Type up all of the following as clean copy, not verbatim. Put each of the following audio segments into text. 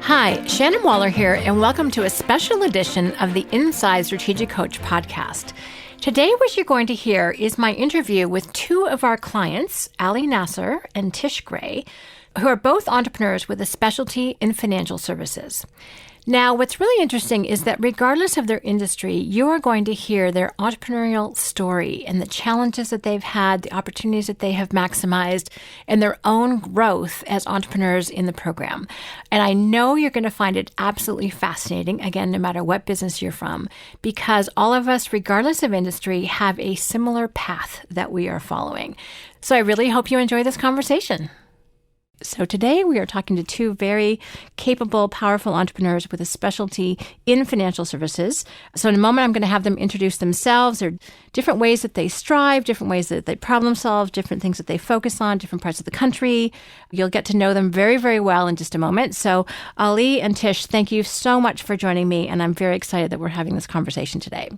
Hi, Shannon Waller here, and welcome to a special edition of the Inside Strategic Coach podcast. Today, what you're going to hear is my interview with two of our clients, Nasser and Tish Gray, who are both entrepreneurs with a specialty in financial services. Now, what's really interesting is that regardless of their industry, you are going to hear their entrepreneurial story and the challenges that they've had, the opportunities that they have maximized, and their own growth as entrepreneurs in the program. And I know you're going to find it absolutely fascinating, again, no matter what business you're from, because all of us, regardless of industry, have a similar path that we are following. So I really hope you enjoy this conversation. So today we are talking to two very capable, powerful entrepreneurs with a specialty in financial services. So in a moment, I'm going to have them introduce themselves, their different ways that they strive, different ways that they problem solve, different things that they focus on, different parts of the country. You'll get to know them very, very well in just a moment. So Ali and Tish, thank you so much for joining me, and I'm very excited that we're having this conversation today.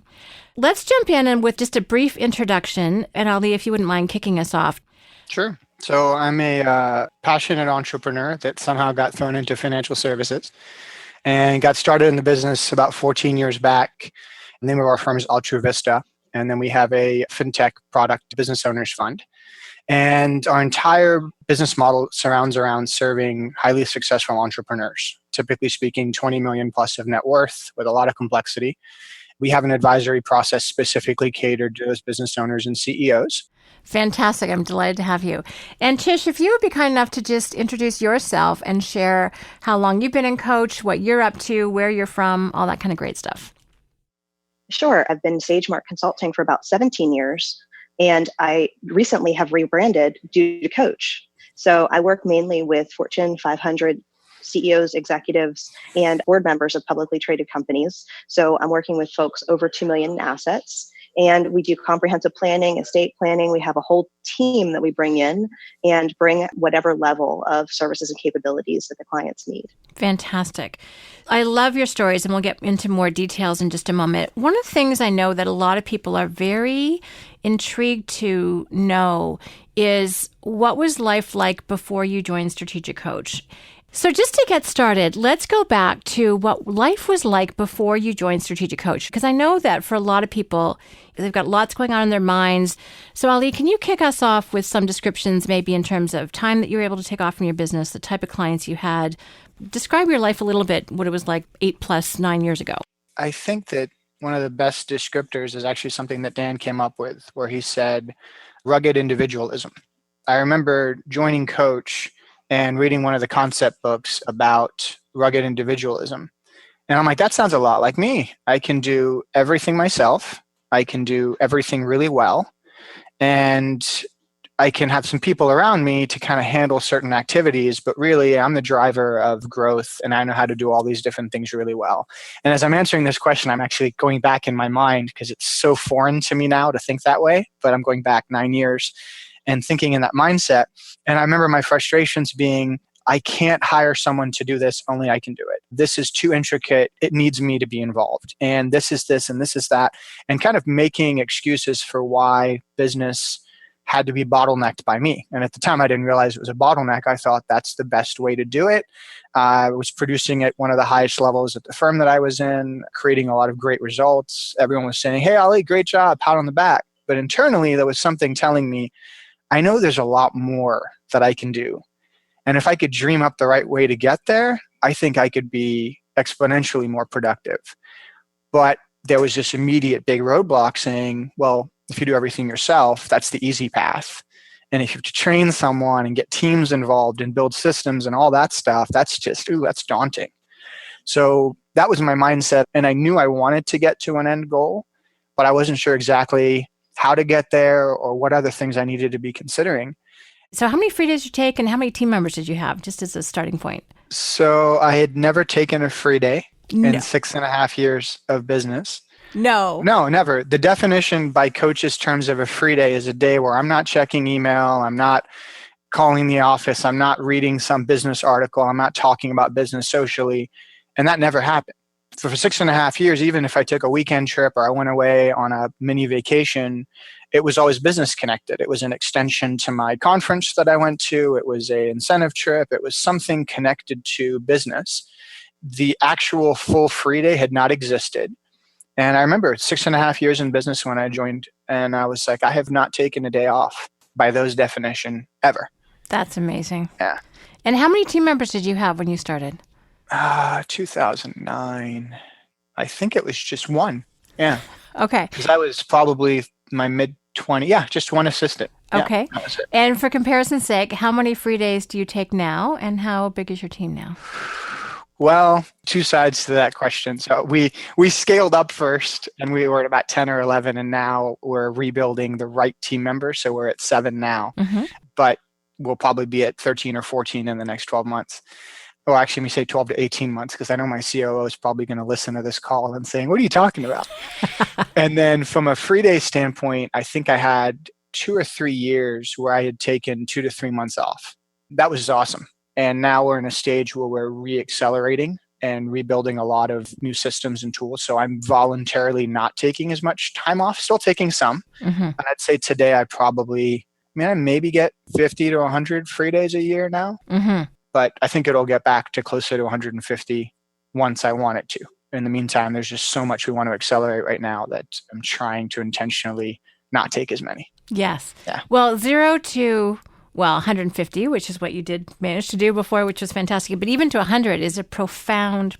Let's jump in and with just a brief introduction. And Ali, if you wouldn't mind kicking us off. Sure. So I'm a passionate entrepreneur that somehow got thrown into financial services and got started in the business about 14 years back. The name of our firm is Ultra Vista. And then we have a fintech product business owners fund. And our entire business model surrounds around serving highly successful entrepreneurs, typically speaking 20 million plus of net worth with a lot of complexity. We have an advisory process specifically catered to those business owners and CEOs. Fantastic. I'm delighted to have you. And Tish, if you would be kind enough to just introduce yourself and share how long you've been in coach, what you're up to, where you're from, all that kind of great stuff. Sure. I've been SageMark Consulting for about 17 years, and I recently have rebranded due to Coach. So I work mainly with Fortune 500 CEOs, executives, and board members of publicly traded companies. So I'm working with folks over 2 million in assets. And we do comprehensive planning, estate planning. We have a whole team that we bring in and bring whatever level of services and capabilities that the clients need. Fantastic. I love your stories, and we'll get into more details in just a moment. One of the things I know that a lot of people are very intrigued to know is, what was life like before you joined Strategic Coach? So just to get started, let's go back to what life was like before you joined Strategic Coach, because I know that for a lot of people, they've got lots going on in their minds. So Ali, can you kick us off with some descriptions, maybe in terms of time that you were able to take off from your business, the type of clients you had? Describe your life a little bit, what it was like 9 years ago. I think that one of the best descriptors is actually something that Dan came up with, where he said rugged individualism. I remember joining Coach and reading one of the concept books about rugged individualism. And I'm like, that sounds a lot like me. I can do everything myself. I can do everything really well. And I can have some people around me to kind of handle certain activities, but really I'm the driver of growth, and I know how to do all these different things really well. And as I'm answering this question, I'm actually going back in my mind, because it's so foreign to me now to think that way, but I'm going back 9 years and thinking in that mindset. And I remember my frustrations being, I can't hire someone to do this, only I can do it. This is too intricate. It needs me to be involved. And this is this and this is that. And kind of making excuses for why business had to be bottlenecked by me. And at the time, I didn't realize it was a bottleneck. I thought that's the best way to do it. I was producing at one of the highest levels at the firm that I was in, creating a lot of great results. Everyone was saying, hey, Ali, great job, pat on the back. But internally, there was something telling me, I know there's a lot more that I can do. And if I could dream up the right way to get there, I think I could be exponentially more productive. But there was this immediate big roadblock saying, well, if you do everything yourself, that's the easy path. And if you have to train someone and get teams involved and build systems and all that stuff, that's just, that's daunting. So that was my mindset. And I knew I wanted to get to an end goal, but I wasn't sure exactly how to get there or what other things I needed to be considering. So how many free days did you take, and how many team members did you have, just as a starting point? So I had never taken a free day in 6.5 years of business. No, never. The definition by Coach's terms of a free day is a day where I'm not checking email, I'm not calling the office, I'm not reading some business article, I'm not talking about business socially, and that never happened. So for 6.5 years, even if I took a weekend trip or I went away on a mini vacation, it was always business connected. It was an extension to my conference that I went to. It was an incentive trip. It was something connected to business. The actual full free day had not existed. And I remember 6.5 years in business when I joined, and I was like, I have not taken a day off by those definition ever. That's amazing. Yeah. And how many team members did you have when you started? 2009. I think it was just one. Yeah. Okay. Because I was probably my mid-20s. Yeah, just one assistant. Okay. Yeah, that was it. And for comparison's sake, how many free days do you take now, and how big is your team now? Well, two sides to that question. So we scaled up first, and we were at about 10 or 11, and now we're rebuilding the right team members. So we're at 7 now, but we'll probably be at 13 or 14 in the next 12 months. Well, actually, let me say 12 to 18 months, because I know my COO is probably going to listen to this call and saying, what are you talking about? And then from a free day standpoint, I think I had 2 or 3 years where I had taken 2 to 3 months off. That was awesome. And now we're in a stage where we're re-accelerating and rebuilding a lot of new systems and tools. So I'm voluntarily not taking as much time off, still taking some. And I'd say today I maybe get 50 to 100 free days a year now. But I think it'll get back to closer to 150 once I want it to. In the meantime, there's just so much we want to accelerate right now that I'm trying to intentionally not take as many. Yes. Yeah. Well, 0 to 150, which is what you did manage to do before, which was fantastic. But even to 100 is a profound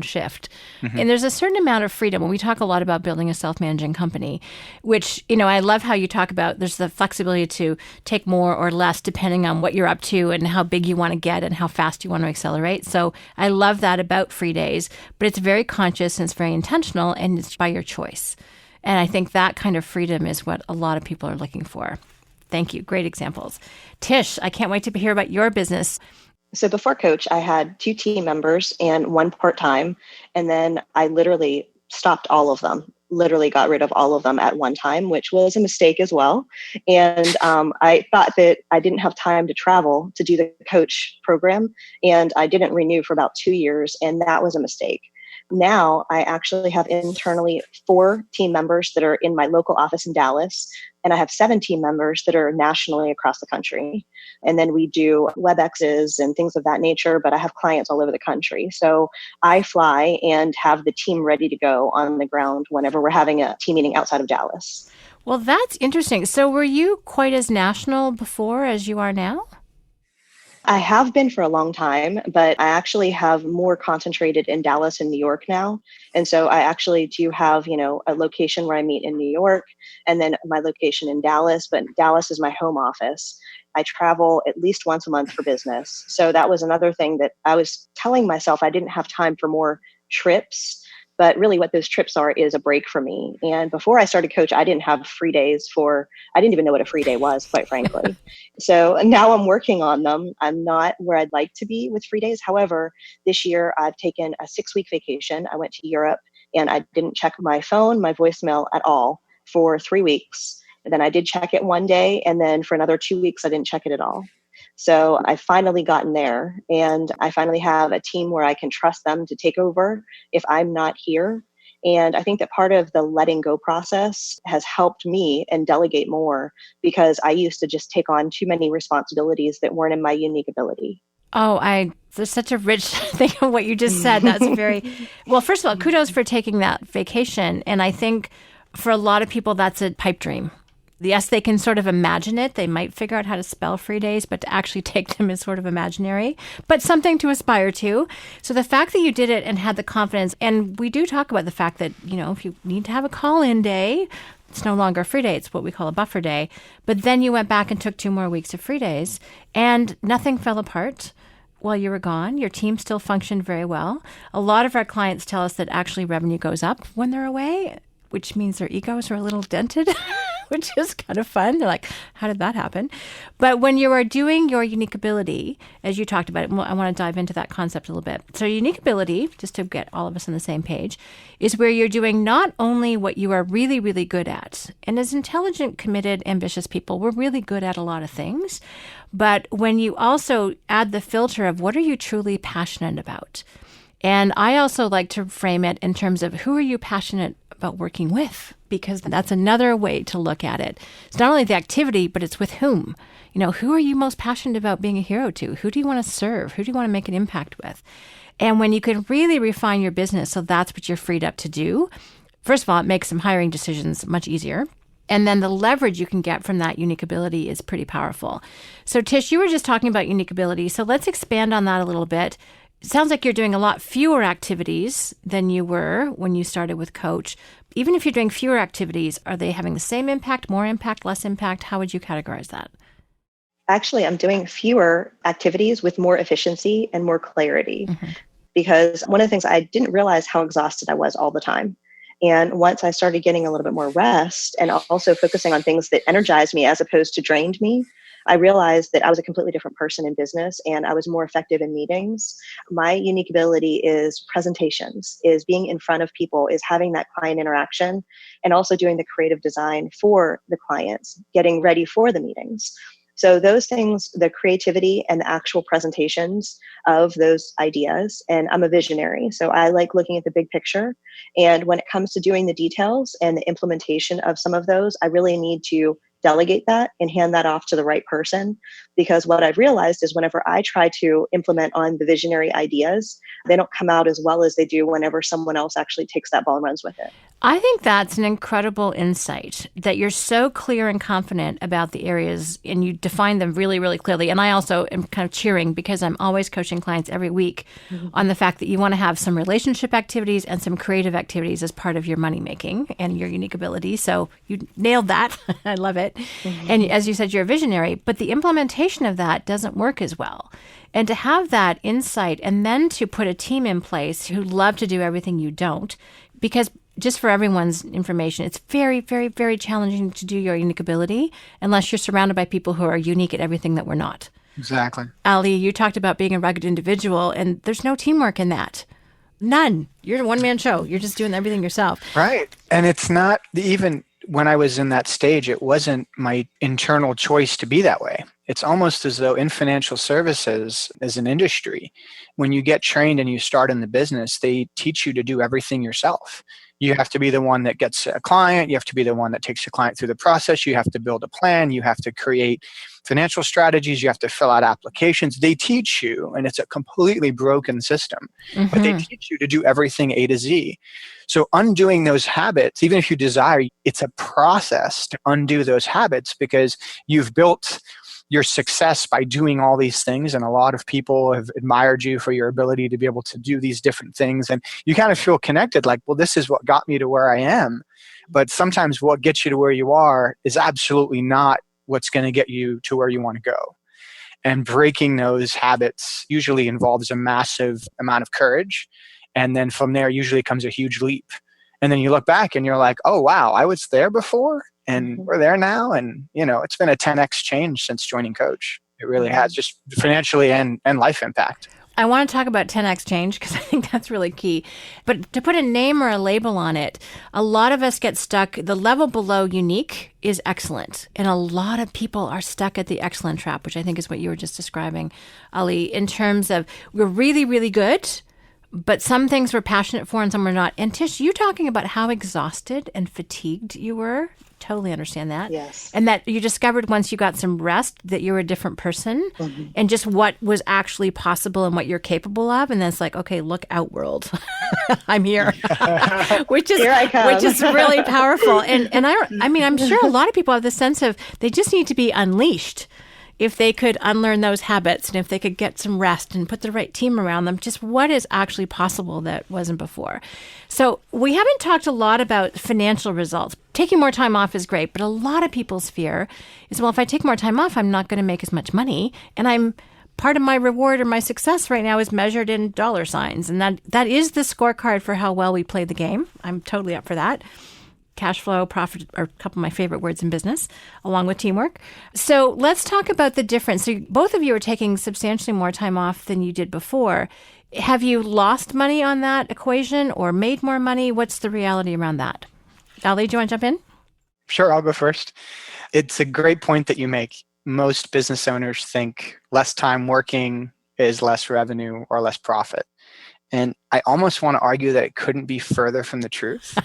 shift. And there's a certain amount of freedom. When we talk a lot about building a self-managing company, which, I love how you talk about there's the flexibility to take more or less depending on what you're up to and how big you want to get and how fast you want to accelerate. So I love that about free days, but it's very conscious and it's very intentional and it's by your choice. And I think that kind of freedom is what a lot of people are looking for. Thank you. Great examples. Tish, I can't wait to hear about your business. So before Coach, I had 2 team members and 1 part-time. And then I literally stopped all of them, literally got rid of all of them at one time, which was a mistake as well. And I thought that I didn't have time to travel to do the Coach program. And I didn't renew for about 2 years. And that was a mistake. Now I actually have internally 4 team members that are in my local office in Dallas. And I have 7 team members that are nationally across the country. And then we do WebExes and things of that nature, but I have clients all over the country. So I fly and have the team ready to go on the ground whenever we're having a team meeting outside of Dallas. Well, that's interesting. So were you quite as national before as you are now? I have been for a long time, but I actually have more concentrated in Dallas and New York now. And so I actually do have, a location where I meet in New York and then my location in Dallas, but Dallas is my home office. I travel at least once a month for business. So that was another thing that I was telling myself I didn't have time for more trips. But really what those trips are is a break for me. And before I started Coach, I didn't have free days I didn't even know what a free day was, quite frankly. So now I'm working on them. I'm not where I'd like to be with free days. However, this year I've taken a 6-week vacation. I went to Europe and I didn't check my phone, my voicemail at all for 3 weeks. And then I did check it one day. And then for another 2 weeks, I didn't check it at all. So I finally gotten there and I finally have a team where I can trust them to take over if I'm not here. And I think that part of the letting go process has helped me and delegate more because I used to just take on too many responsibilities that weren't in my unique ability. Oh, there's such a rich thing of what you just said. That's well, first of all, kudos for taking that vacation. And I think for a lot of people, that's a pipe dream. Yes, they can sort of imagine it. They might figure out how to spell free days, but to actually take them is sort of imaginary, but something to aspire to. So the fact that you did it and had the confidence, and we do talk about the fact that, if you need to have a call-in day, it's no longer a free day. It's what we call a buffer day. But then you went back and took 2 more weeks of free days and nothing fell apart while you were gone. Your team still functioned very well. A lot of our clients tell us that actually revenue goes up when they're away, which means their egos are a little dented, which is kind of fun. They're like, how did that happen? But when you are doing your unique ability, as you talked about it, I want to dive into that concept a little bit. So unique ability, just to get all of us on the same page, is where you're doing not only what you are really, really good at. And as intelligent, committed, ambitious people, we're really good at a lot of things. But when you also add the filter of what are you truly passionate about? And I also like to frame it in terms of who are you passionate about working with? Because that's another way to look at it. It's not only the activity, but it's with whom. Who are you most passionate about being a hero to? Who do you want to serve? Who do you want to make an impact with? And when you can really refine your business, so that's what you're freed up to do, first of all, it makes some hiring decisions much easier. And then the leverage you can get from that unique ability is pretty powerful. So Tish, you were just talking about unique ability. So let's expand on that a little bit. It sounds like you're doing a lot fewer activities than you were when you started with Coach. Even if you're doing fewer activities, are they having the same impact, more impact, less impact? How would you categorize that? Actually, I'm doing fewer activities with more efficiency and more clarity. Because one of the things I didn't realize how exhausted I was all the time. And once I started getting a little bit more rest and also focusing on things that energized me as opposed to drained me, I realized that I was a completely different person in business and I was more effective in meetings. My unique ability is presentations, is being in front of people, is having that client interaction, and also doing the creative design for the clients, getting ready for the meetings. So those things, the creativity and the actual presentations of those ideas, and I'm a visionary, so I like looking at the big picture. And when it comes to doing the details and the implementation of some of those, I really need to delegate that and hand that off to the right person. Because what I've realized is whenever I try to implement on the visionary ideas, they don't come out as well as they do whenever someone else actually takes that ball and runs with it. I think that's an incredible insight that you're so clear and confident about the areas and you define them really, really clearly. And I also am kind of cheering because I'm always coaching clients every week on the fact that you want to have some relationship activities and some creative activities as part of your money making and your unique ability. So you nailed that. I love it. And as you said, you're a visionary, but the implementation of that doesn't work as well. And to have that insight and then to put a team in place who love to do everything you don't, because just for everyone's information, it's very, very, very challenging to do your unique ability unless you're surrounded by people who are unique at everything that we're not. Exactly. Ali, you talked about being a rugged individual, and there's no teamwork in that. None. You're a one-man show. You're just doing everything yourself. Right. And it's not even when I was in that stage, it wasn't my internal choice to be that way. It's almost as though in financial services as an industry, when you get trained and you start in the business, they teach you to do everything yourself. You have to be the one that gets a client. You have to be the one that takes a client through the process. You have to build a plan. You have to create financial strategies. You have to fill out applications. They teach you, and it's a completely broken system, but they teach you to do everything A to Z. So undoing those habits, even if you desire, it's a process to undo those habits because you've built your success by doing all these things. And a lot of people have admired you for your ability to be able to do these different things. And you kind of feel connected, like, well, this is what got me to where I am. But sometimes what gets you to where you are is absolutely not what's going to get you to where you want to go. And breaking those habits usually involves a massive amount of courage. And then from there usually comes a huge leap. And then you look back and you're like, oh, wow, I was there before. And we're there now. And, it's been a 10x change since joining Coach. It really has, just financially and life impact. I want to talk about 10x change because I think that's really key. But to put a name or a label on it, a lot of us get stuck. The level below unique is excellent. And a lot of people are stuck at the excellent trap, which I think is what you were just describing, Ali, in terms of we're really, really good, but some things we're passionate for and some we're not. And Tish, you talking about how exhausted and fatigued you were. Totally understand that. Yes. And that you discovered once you got some rest that you're a different person and just what was actually possible and what you're capable of. And then it's like, okay, look out, world. I'm here. which is really powerful. And I'm sure a lot of people have the sense of they just need to be unleashed. If they could unlearn those habits and if they could get some rest and put the right team around them, just what is actually possible that wasn't before. So we haven't talked a lot about financial results. Taking more time off is great, but a lot of people's fear is, well, if I take more time off, I'm not going to make as much money. And part of my reward or my success right now is measured in dollar signs. And that is the scorecard for how well we play the game. I'm totally up for that. Cash flow, profit are a couple of my favorite words in business, along with teamwork. So let's talk about the difference. So both of you are taking substantially more time off than you did before. Have you lost money on that equation or made more money? What's the reality around that? Ali, do you want to jump in? Sure, I'll go first. It's a great point that you make. Most business owners think less time working is less revenue or less profit. And I almost want to argue that it couldn't be further from the truth.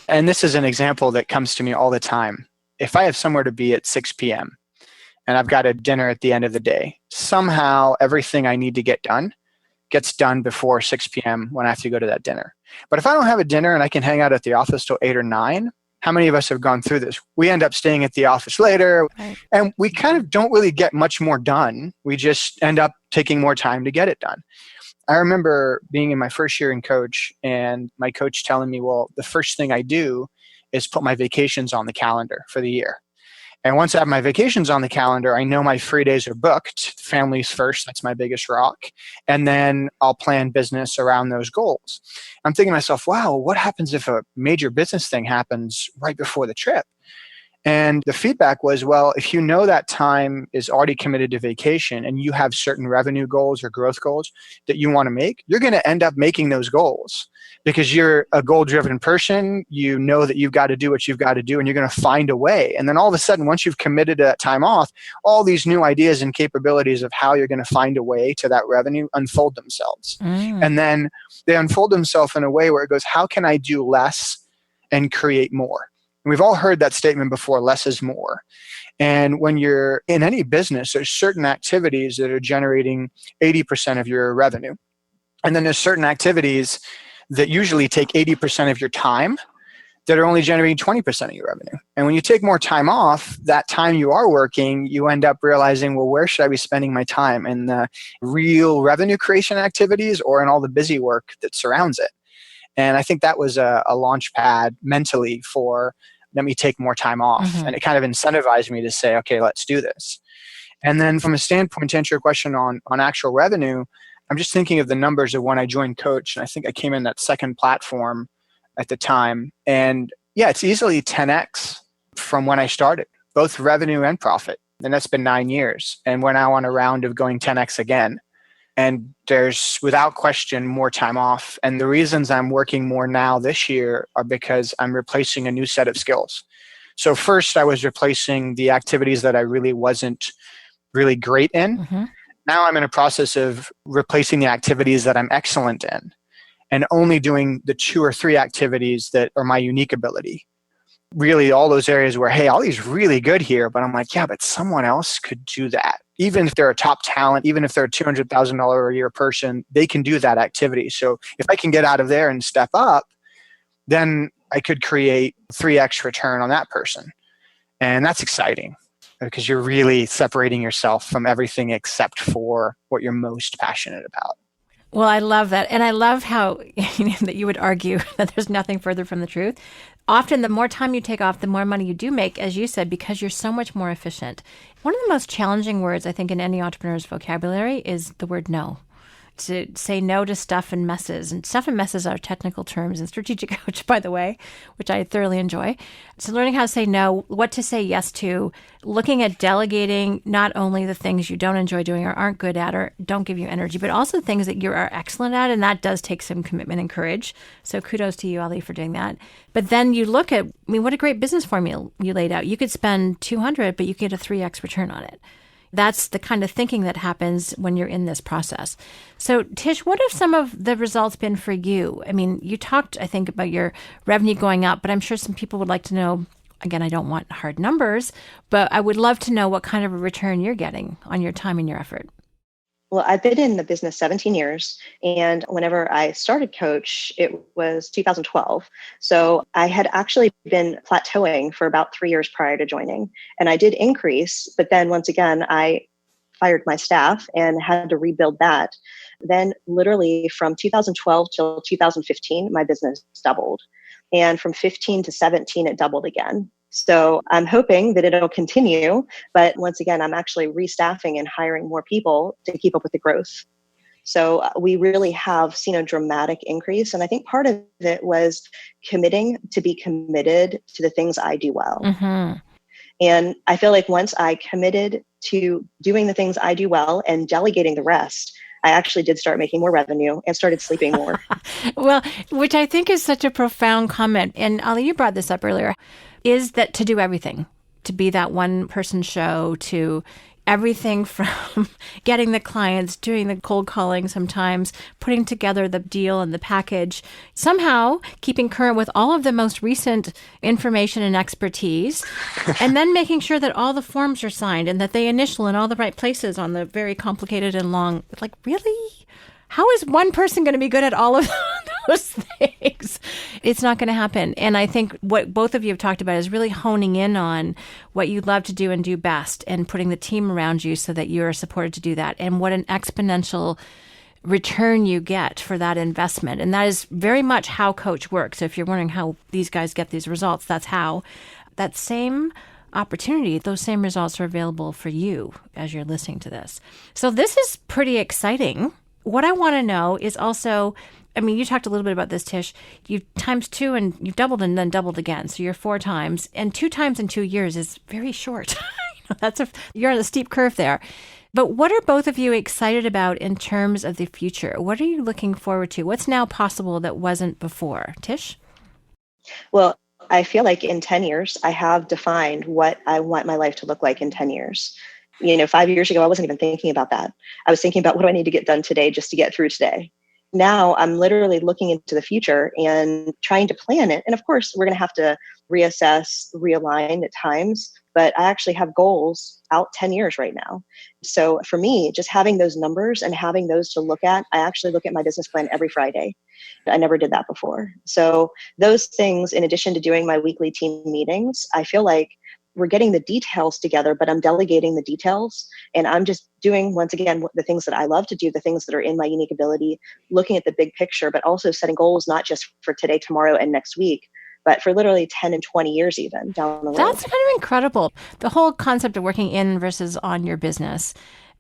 And this is an example that comes to me all the time. If I have somewhere to be at 6 p.m. and I've got a dinner at the end of the day, somehow everything I need to get done gets done before 6 p.m. when I have to go to that dinner. But if I don't have a dinner and I can hang out at the office till 8 or 9, how many of us have gone through this? We end up staying at the office later, right, and we kind of don't really get much more done. We just end up taking more time to get it done. I remember being in my first year in coach and my coach telling me, well, the first thing I do is put my vacations on the calendar for the year. And once I have my vacations on the calendar, I know my free days are booked. Family's first, that's my biggest rock. And then I'll plan business around those goals. I'm thinking to myself, wow, what happens if a major business thing happens right before the trip? And the feedback was, well, if you know that time is already committed to vacation and you have certain revenue goals or growth goals that you want to make, you're going to end up making those goals because you're a goal-driven person. You know that you've got to do what you've got to do and you're going to find a way. And then all of a sudden, once you've committed to that time off, all these new ideas and capabilities of how you're going to find a way to that revenue unfold themselves. And then they unfold themselves in a way where it goes, how can I do less and create more? We've all heard that statement before, less is more. And when you're in any business, there's certain activities that are generating 80% of your revenue. And then there's certain activities that usually take 80% of your time that are only generating 20% of your revenue. And when you take more time off, that time you are working, you end up realizing, well, where should I be spending my time? In the real revenue creation activities or in all the busy work that surrounds it? And I think that was a launch pad mentally for let me take more time off. And it kind of incentivized me to say, okay, let's do this. And then from a standpoint to answer your question on actual revenue, I'm just thinking of the numbers of when I joined Coach. And I think I came in that second platform at the time. And yeah, it's easily 10x from when I started, both revenue and profit. And that's been 9 years. And we're now on a round of going 10x again. And there's, without question, more time off. And the reasons I'm working more now this year are because I'm replacing a new set of skills. So first, I was replacing the activities that I really wasn't really great in. Now I'm in a process of replacing the activities that I'm excellent in and only doing the 2 or 3 activities that are my unique ability. Really all those areas where, hey, Ollie's really good here, but I'm like, yeah, but someone else could do that. Even if they're a top talent, even if they're a $200,000 a year person, they can do that activity. So if I can get out of there and step up, then I could create 3x return on that person. And that's exciting because you're really separating yourself from everything except for what you're most passionate about. Well, I love that. And I love how that you would argue that there's nothing further from the truth. Often the more time you take off, the more money you do make, as you said, because you're so much more efficient. One of the most challenging words, I think, in any entrepreneur's vocabulary is the word no. To say no to stuff and messes. And stuff and messes are technical terms in Strategic Coach, by the way, which I thoroughly enjoy. So learning how to say no, what to say yes to, looking at delegating not only the things you don't enjoy doing or aren't good at or don't give you energy, but also things that you are excellent at. And that does take some commitment and courage. So kudos to you, Ali, for doing that. But then you look at, what a great business formula you laid out. You could spend 200, but you get a 3x return on it. That's the kind of thinking that happens when you're in this process. So, Tish, what have some of the results been for you? I mean, you talked, I think, about your revenue going up, but I'm sure some people would like to know, again, I don't want hard numbers, but I would love to know what kind of a return you're getting on your time and your effort. Well, I've been in the business 17 years. And whenever I started Coach, it was 2012. So I had actually been plateauing for about 3 years prior to joining. And I did increase, but then once again, I fired my staff and had to rebuild that. Then literally from 2012 till 2015, my business doubled. And from 15 to 17, it doubled again. So I'm hoping that it'll continue. But once again, I'm actually restaffing and hiring more people to keep up with the growth. So we really have seen a dramatic increase. And I think part of it was committing to be committed to the things I do well. And I feel like once I committed to doing the things I do well and delegating the rest, I actually did start making more revenue and started sleeping more. Well, which I think is such a profound comment. And Ali, you brought this up earlier, is that to do everything, to be that one person show, to everything from getting the clients, doing the cold calling sometimes, putting together the deal and the package, somehow keeping current with all of the most recent information and expertise, and then making sure that all the forms are signed and that they initial in all the right places on the very complicated and long. Like, really? How is one person going to be good at all of those things? It's not going to happen. And I think what both of you have talked about is really honing in on what you love to do and do best and putting the team around you so that you are supported to do that. And what an exponential return you get for that investment. And that is very much how Coach works. So if you're wondering how these guys get these results, that's how. That same opportunity, those same results are available for you as you're listening to this. So this is pretty exciting. What I want to know is also, I mean, you talked a little bit about this, Tish. You times 2 and you've doubled and then doubled again. So you're 4 times, and 2 times in 2 years is very short. You're on a steep curve there. But what are both of you excited about in terms of the future? What are you looking forward to? What's now possible that wasn't before? Tish? Well, I feel like in 10 years, I have defined what I want my life to look like in 10 years. 5 years ago, I wasn't even thinking about that. I was thinking about what do I need to get done today just to get through today. Now I'm literally looking into the future and trying to plan it. And of course, we're going to have to reassess, realign at times, but I actually have goals out 10 years right now. So for me, just having those numbers and having those to look at, I actually look at my business plan every Friday. I never did that before. So those things, in addition to doing my weekly team meetings, I feel like we're getting the details together, but I'm delegating the details. And I'm just doing, once again, the things that I love to do, the things that are in my unique ability, looking at the big picture, but also setting goals, not just for today, tomorrow, and next week, but for literally 10 and 20 years even down the road. That's kind of incredible. The whole concept of working in versus on your business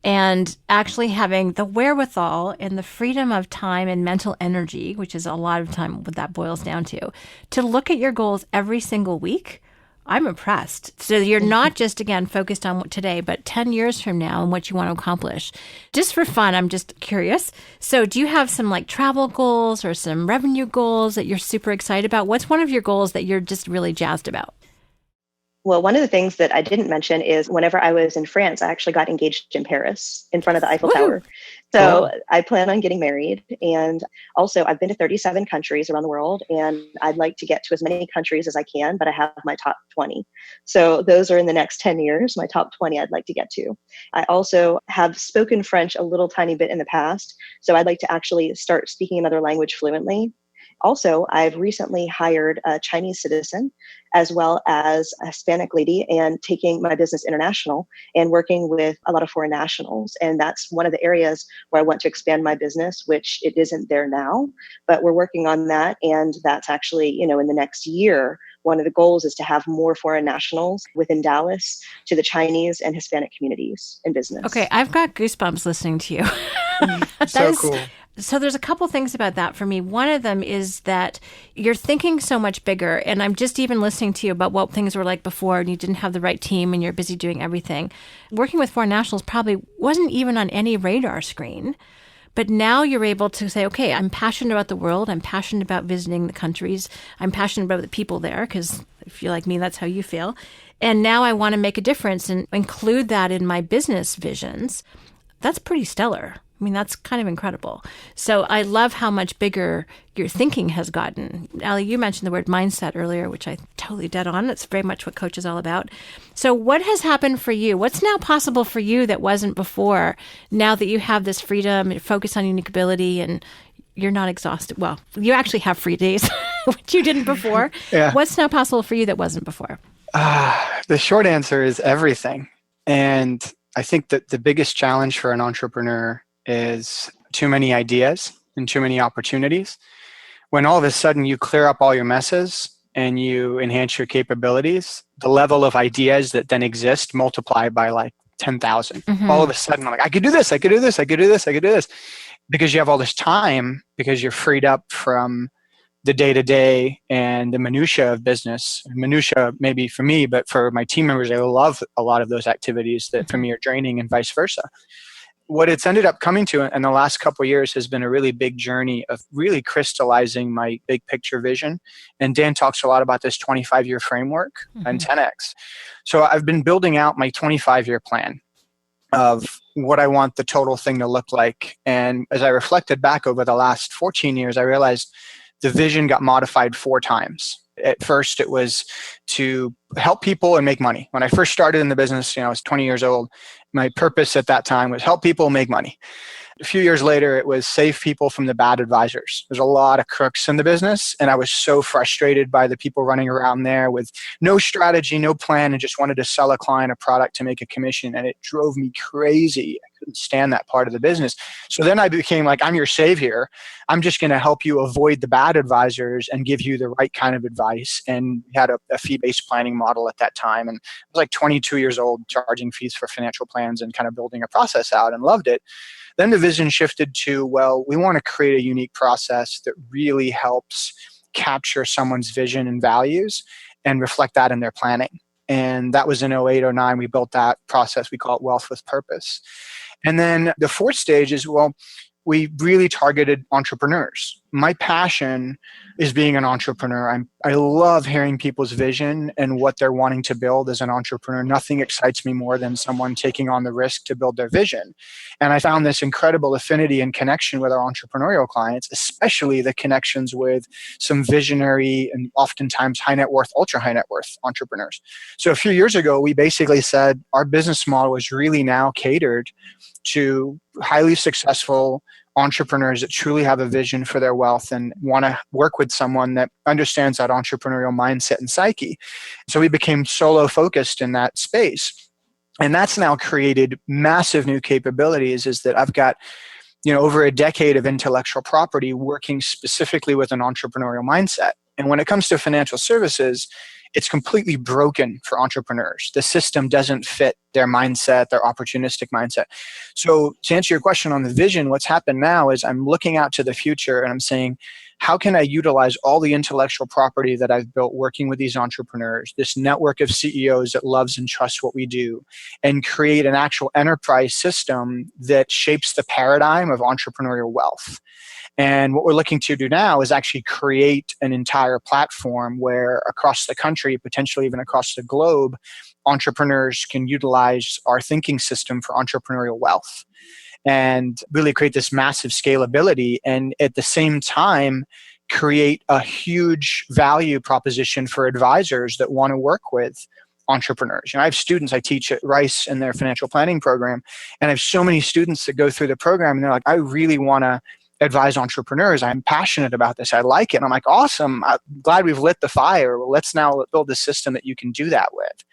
and actually having the wherewithal and the freedom of time and mental energy, which is a lot of time what that boils down to look at your goals every single week. I'm impressed. So you're not just, again, focused on what today, but 10 years from now and what you want to accomplish. Just for fun, I'm just curious. So do you have some like travel goals or some revenue goals that you're super excited about? What's one of your goals that you're just really jazzed about? Well, one of the things that I didn't mention is whenever I was in France, I actually got engaged in Paris in front of the Eiffel Tower. So I plan on getting married. And also I've been to 37 countries around the world, and I'd like to get to as many countries as I can, but I have my top 20. So those are in the next 10 years, my top 20 I'd like to get to. I also have spoken French a little tiny bit in the past. So I'd like to actually start speaking another language fluently. Also, I've recently hired a Chinese citizen as well as a Hispanic lady and taking my business international and working with a lot of foreign nationals. And that's one of the areas where I want to expand my business, which it isn't there now, but we're working on that. And that's actually, in the next year, one of the goals is to have more foreign nationals within Dallas to the Chinese and Hispanic communities in business. Okay, I've got goosebumps listening to you. So cool. So there's a couple things about that for me. One of them is that you're thinking so much bigger, and I'm just even listening to you about what things were like before and you didn't have the right team and you're busy doing everything. Working with foreign nationals probably wasn't even on any radar screen. But now you're able to say, okay, I'm passionate about the world. I'm passionate about visiting the countries. I'm passionate about the people there because if you're like me, that's how you feel. And now I want to make a difference and include that in my business visions. That's pretty stellar. I mean, that's kind of incredible. So I love how much bigger your thinking has gotten. Ali, you mentioned the word mindset earlier, which I totally dead on. That's very much what Coach is all about. So what has happened for you? What's now possible for you that wasn't before, now that you have this freedom, focus on unique ability, and you're not exhausted? Well, you actually have free days, which you didn't before. Yeah. What's now possible for you that wasn't before? The short answer is everything. And I think that the biggest challenge for an entrepreneur is too many ideas and too many opportunities. When all of a sudden you clear up all your messes and you enhance your capabilities, the level of ideas that then exist multiply by like 10,000. Mm-hmm. All of a sudden I'm like, I could do this, I could do this, I could do this, I could do this. Because you have all this time, because you're freed up from the day-to-day and the minutia of business. Minutia maybe for me, but for my team members, they love a lot of those activities that for me are draining and vice versa. What it's ended up coming to in the last couple of years has been a really big journey of really crystallizing my big picture vision. And Dan talks a lot about this 25-year framework and 10X. So I've been building out my 25-year plan. of what I want the total thing to look like. And as I reflected back over the last 14 years, I realized the vision got modified 4 times. At first, it was to help people and make money. When I first started in the business, I was 20 years old. My purpose at that time was help people make money. A few years later, it was save people from the bad advisors. There's a lot of crooks in the business, and I was so frustrated by the people running around there with no strategy, no plan, and just wanted to sell a client a product to make a commission, and it drove me crazy. I couldn't stand that part of the business. So then I became like, I'm your savior. I'm just going to help you avoid the bad advisors and give you the right kind of advice. And we had a fee-based planning model at that time, and I was like 22 years old, charging fees for financial plans and kind of building a process out, and loved it. Then the vision shifted to, well, we want to create a unique process that really helps capture someone's vision and values and reflect that in their planning. And that was in 08, 09. We built that process. We call it Wealth with Purpose. And then the 4th stage is, well, we really targeted entrepreneurs. My passion is being an entrepreneur. I love hearing people's vision and what they're wanting to build as an entrepreneur. Nothing excites me more than someone taking on the risk to build their vision. And I found this incredible affinity and connection with our entrepreneurial clients, especially the connections with some visionary and oftentimes high net worth, ultra high net worth entrepreneurs. So a few years ago, we basically said our business model is really now catered to highly successful entrepreneurs that truly have a vision for their wealth and want to work with someone that understands that entrepreneurial mindset and psyche. So we became solo focused in that space. And that's now created massive new capabilities, is that I've got over a decade of intellectual property working specifically with an entrepreneurial mindset. And when it comes to financial services, it's completely broken for entrepreneurs. The system doesn't fit their mindset, their opportunistic mindset. So to answer your question on the vision, what's happened now is I'm looking out to the future and I'm saying, how can I utilize all the intellectual property that I've built working with these entrepreneurs, this network of CEOs that loves and trusts what we do, and create an actual enterprise system that shapes the paradigm of entrepreneurial wealth? And what we're looking to do now is actually create an entire platform where across the country, potentially even across the globe, entrepreneurs can utilize our thinking system for entrepreneurial wealth and really create this massive scalability, and at the same time create a huge value proposition for advisors that want to work with entrepreneurs. I have students I teach at Rice in their financial planning program, and I have so many students that go through the program and they're like, I really want to advise entrepreneurs. I'm passionate about this. I like it. And I'm like, awesome. I'm glad we've lit the fire. Well, let's now build a system that you can do that with.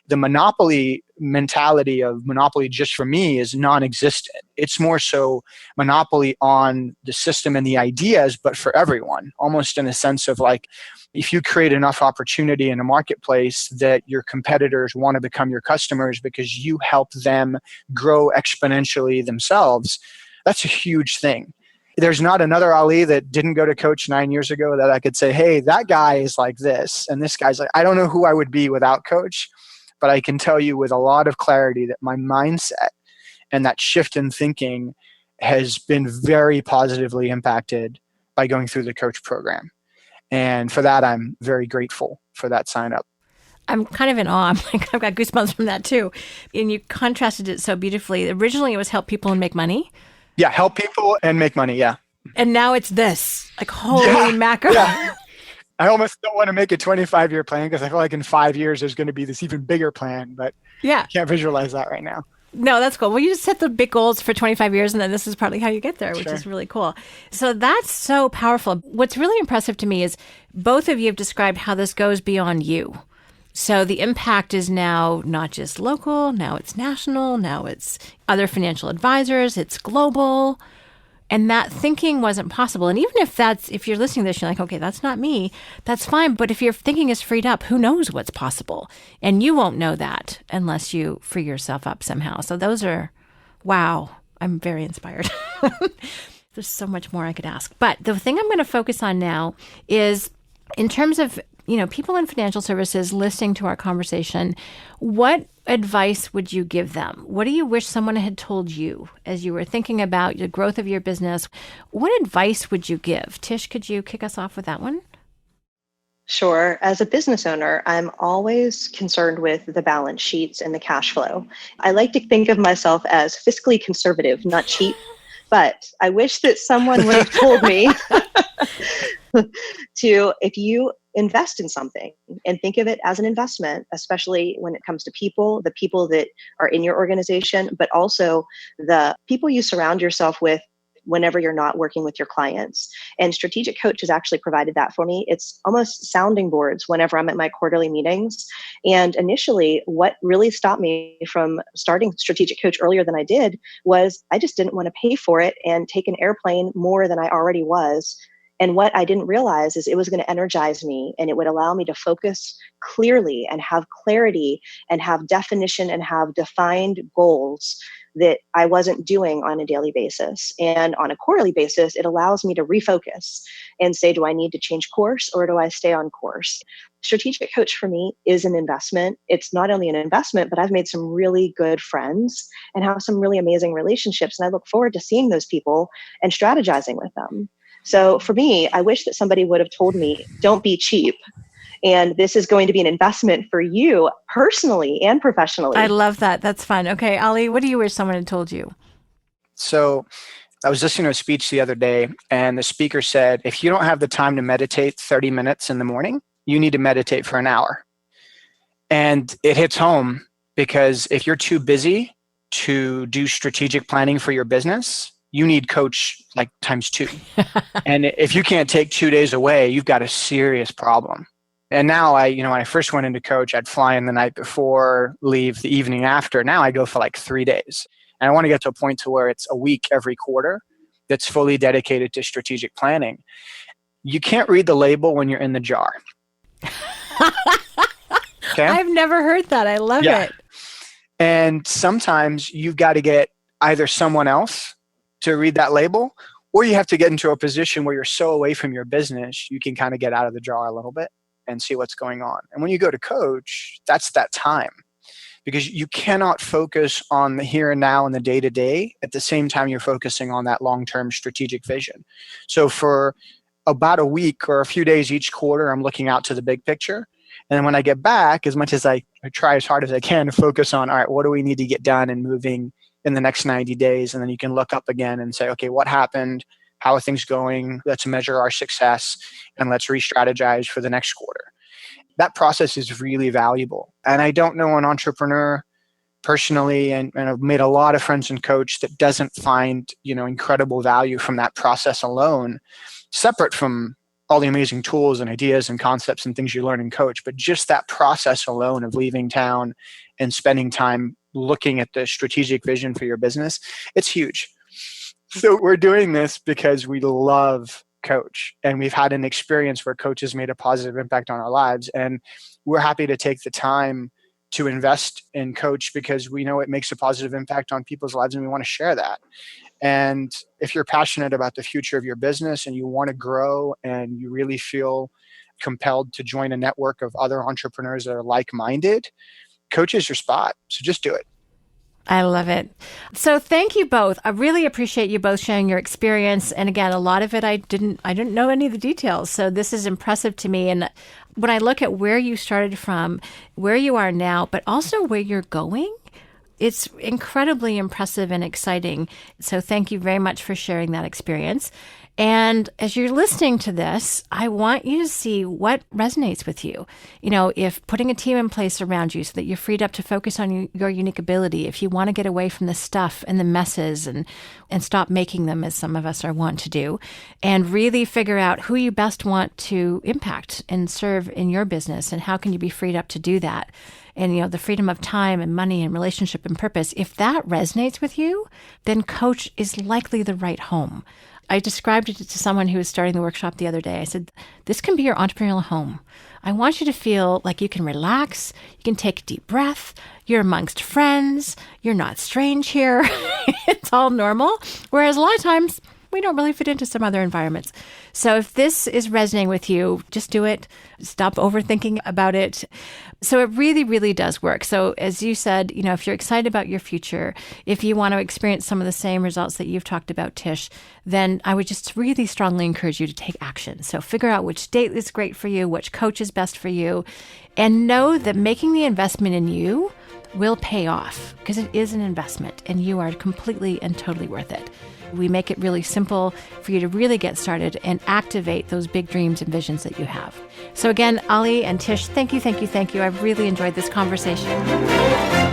The monopoly mentality of monopoly just for me is non-existent. It's more so monopoly on the system and the ideas, but for everyone, almost in a sense of like, if you create enough opportunity in a marketplace that your competitors want to become your customers because you help them grow exponentially themselves, that's a huge thing. There's not another Ali that didn't go to coach 9 years ago that I could say, hey, that guy is like this, and this guy's like, I don't know who I would be without coach, but I can tell you with a lot of clarity that my mindset and that shift in thinking has been very positively impacted by going through the coach program. And for that, I'm very grateful for that sign up. I'm kind of in awe. I've got goosebumps from that too. And you contrasted it so beautifully. Originally, it was help people and make money. Yeah, help people and make money, yeah. And now it's this. Like, holy mackerel. Yeah. I almost don't want to make a 25-year plan because I feel like in 5 years there's going to be this even bigger plan, but I can't visualize that right now. No, that's cool. Well, you just set the big goals for 25 years, and then this is partly how you get there, which is really cool. So that's so powerful. What's really impressive to me is both of you have described how this goes beyond you. So the impact is now not just local, now it's national, now it's other financial advisors, it's global. And that thinking wasn't possible. And even if you're listening to this, you're like, okay, that's not me, that's fine. But if your thinking is freed up, who knows what's possible? And you won't know that unless you free yourself up somehow. So those are, wow, I'm very inspired. There's so much more I could ask. But the thing I'm going to focus on now is in terms of people in financial services listening to our conversation, what advice would you give them? What do you wish someone had told you as you were thinking about the growth of your business? What advice would you give? Tish, could you kick us off with that one? Sure. As a business owner, I'm always concerned with the balance sheets and the cash flow. I like to think of myself as fiscally conservative, not cheap. But I wish that someone would have told me if you invest in something and think of it as an investment, especially when it comes to people, the people that are in your organization, but also the people you surround yourself with whenever you're not working with your clients. And Strategic Coach has actually provided that for me. It's almost sounding boards whenever I'm at my quarterly meetings. And initially, what really stopped me from starting Strategic Coach earlier than I did was I just didn't want to pay for it and take an airplane more than I already was. And what I didn't realize is it was going to energize me and it would allow me to focus clearly and have clarity and have definition and have defined goals that I wasn't doing on a daily basis. And on a quarterly basis, it allows me to refocus and say, do I need to change course or do I stay on course? Strategic Coach for me is an investment. It's not only an investment, but I've made some really good friends and have some really amazing relationships. And I look forward to seeing those people and strategizing with them. So for me, I wish that somebody would have told me, don't be cheap. And this is going to be an investment for you personally and professionally. I love that. That's fun. Okay, Ali, what do you wish someone had told you? So I was listening to a speech the other day, and the speaker said, if you don't have the time to meditate 30 minutes in the morning, you need to meditate for an hour. And it hits home because if you're too busy to do strategic planning for your business, you need coach like times 2. And if you can't take 2 days away, you've got a serious problem. And now when I first went into coach, I'd fly in the night before, leave the evening after. Now I go for like 3 days. And I want to get to a point to where it's a week every quarter that's fully dedicated to strategic planning. You can't read the label when you're in the jar. Okay? I've never heard that. I love it. And sometimes you've got to get either someone else to read that label, or you have to get into a position where you're so away from your business, you can kind of get out of the jar a little bit and see what's going on. And when you go to coach, that's that time, because you cannot focus on the here and now and the day-to-day at the same time you're focusing on that long-term strategic vision. So for about a week or a few days each quarter, I'm looking out to the big picture. And then when I get back, as much as I try as hard as I can to focus on, all right, what do we need to get done and moving in the next 90 days? And then you can look up again and say, okay, what happened? How are things going? Let's measure our success and let's re-strategize for the next quarter. That process is really valuable. And I don't know an entrepreneur personally, and I've made a lot of friends in coach, that doesn't find, incredible value from that process alone, separate from all the amazing tools and ideas and concepts and things you learn in coach. But just that process alone of leaving town and spending time looking at the strategic vision for your business, it's huge. So we're doing this because we love coach, and we've had an experience where coach has made a positive impact on our lives. And we're happy to take the time to invest in coach because we know it makes a positive impact on people's lives, and we want to share that. And if you're passionate about the future of your business and you want to grow and you really feel compelled to join a network of other entrepreneurs that are like-minded, coach is your spot. So just do it. I love it. So thank you both. I really appreciate you both sharing your experience. And again, a lot of it I didn't know any of the details. So this is impressive to me. And when I look at where you started from, where you are now, but also where you're going, it's incredibly impressive and exciting. So thank you very much for sharing that experience. And as you're listening to this, I want you to see what resonates with you. If putting a team in place around you so that you're freed up to focus on your unique ability, if you want to get away from the stuff and the messes and stop making them, as some of us are wont to do, and really figure out who you best want to impact and serve in your business and how can you be freed up to do that. And, the freedom of time and money and relationship and purpose, if that resonates with you, then coach is likely the right home. I described it to someone who was starting the workshop the other day. I said, this can be your entrepreneurial home. I want you to feel like you can relax, you can take a deep breath, you're amongst friends, you're not strange here. It's all normal. Whereas a lot of times we don't really fit into some other environments. So if this is resonating with you, just do it. Stop overthinking about it. So it really, really does work. So as you said, if you're excited about your future, if you want to experience some of the same results that you've talked about, Tish, then I would just really strongly encourage you to take action. So figure out which date is great for you, which coach is best for you, and know that making the investment in you will pay off because it is an investment and you are completely and totally worth it. We make it really simple for you to really get started and activate those big dreams and visions that you have. So again, Ali and Tish, thank you. I've really enjoyed this conversation.